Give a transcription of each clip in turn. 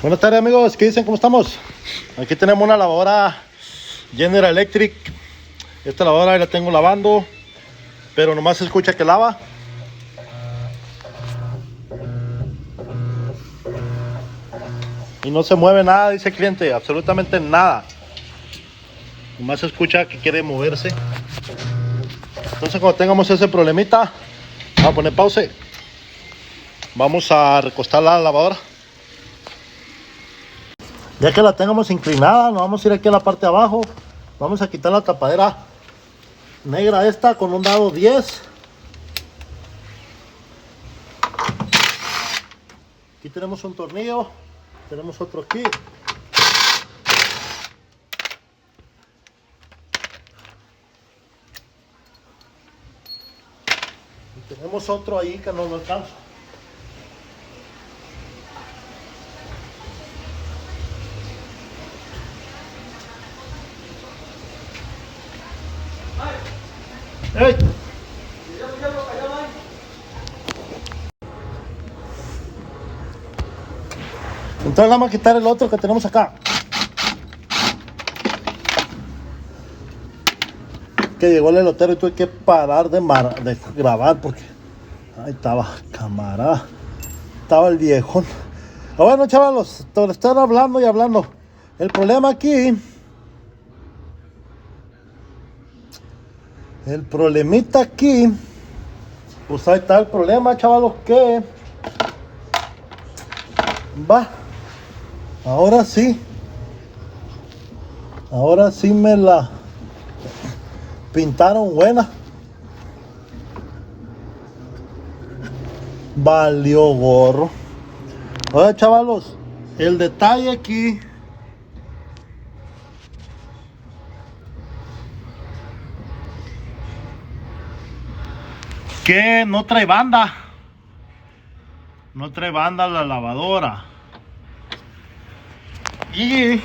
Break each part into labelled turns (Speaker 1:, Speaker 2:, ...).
Speaker 1: Buenas tardes, amigos, ¿qué dicen? ¿Cómo estamos? Aquí tenemos una lavadora General Electric. Esta lavadora la tengo lavando, pero nomás se escucha que lava. Y no se mueve nada, dice el cliente, absolutamente nada. Nomás se escucha que quiere moverse. Entonces, cuando tengamos ese problemita, vamos a poner pausa. Vamos a recostar la lavadora. Ya que la tengamos inclinada, nos vamos a ir aquí a la parte de abajo. Vamos a quitar la tapadera negra esta con un dado 10. Aquí tenemos un tornillo. Tenemos otro aquí. Y tenemos otro ahí que no lo alcanza. ¡Ey! Entonces vamos a quitar el otro que tenemos acá. Que llegó el elotero y tuve que parar de grabar porque ahí estaba camarada. Estaba el viejón. Bueno, chavalos, te están hablando y hablando. El problema aquí, el problemita aquí, pues ahí está el problema, chavalos, que va. Ahora sí me la pintaron buena. Valió gorro. Oye, chavalos, el detalle aquí que no trae banda. No trae banda la lavadora. Y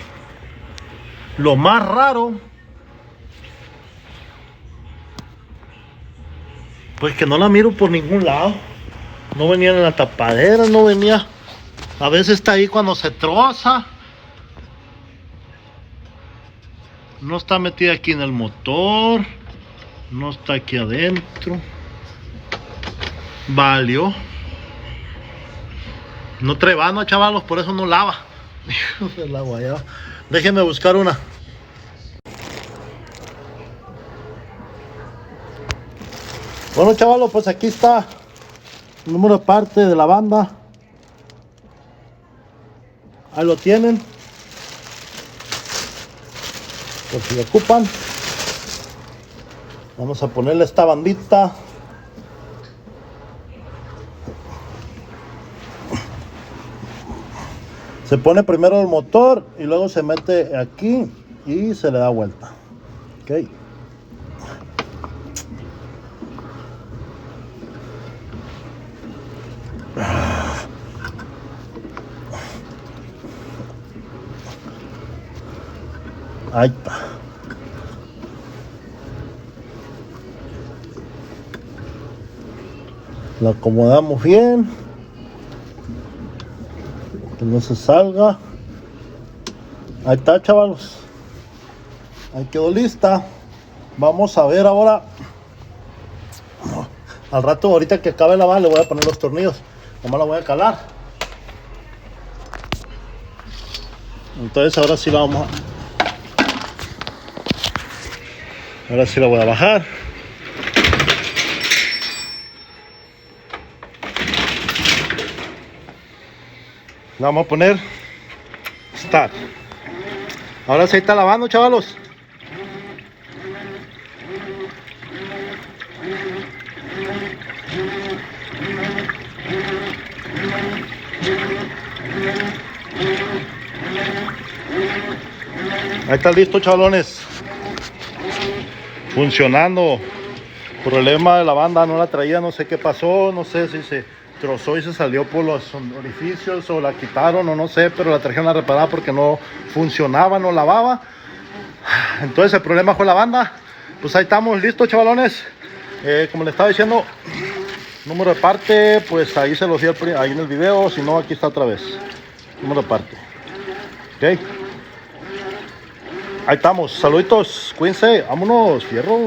Speaker 1: lo más raro, pues que no la miro por ningún lado. No venía en la tapadera, no venía. A veces está ahí cuando se troza. No está metida aquí en el motor. No está aquí adentro. Valió. No trae banda, chavalos, por eso no lava. La guayaba. Déjenme buscar una. Bueno, chavalos, pues aquí está el número de parte de la banda. Ahí lo tienen, por si lo ocupan. Vamos a ponerle esta bandita. Se pone primero el motor y luego se mete aquí y se le da vuelta. Ok. Ahí está. Lo acomodamos bien, que no se salga. Ahí está, chavalos. Ahí quedó lista. Vamos a ver ahora. Al rato, ahorita que acabe de lavar, le voy a poner los tornillos. Nomás la voy a calar. Entonces ahora sí la vamos a... Ahora sí la voy a bajar. La vamos a poner start. Ahora sí está lavando, chavalos. Ahí está listo, chavalones. Funcionando. Problema de la banda, no la traía, no sé qué pasó, no sé si se trozó y se salió por los orificios o la quitaron o no sé, pero la trajeron a reparar porque no funcionaba, no lavaba. Entonces el problema fue la banda. Pues ahí estamos, listos, chavalones. Como les estaba diciendo, número de parte, pues ahí se los di ahí en el video, si no aquí está otra vez. Número de parte. Ahí estamos, saluditos, cuídense, vámonos, fierro.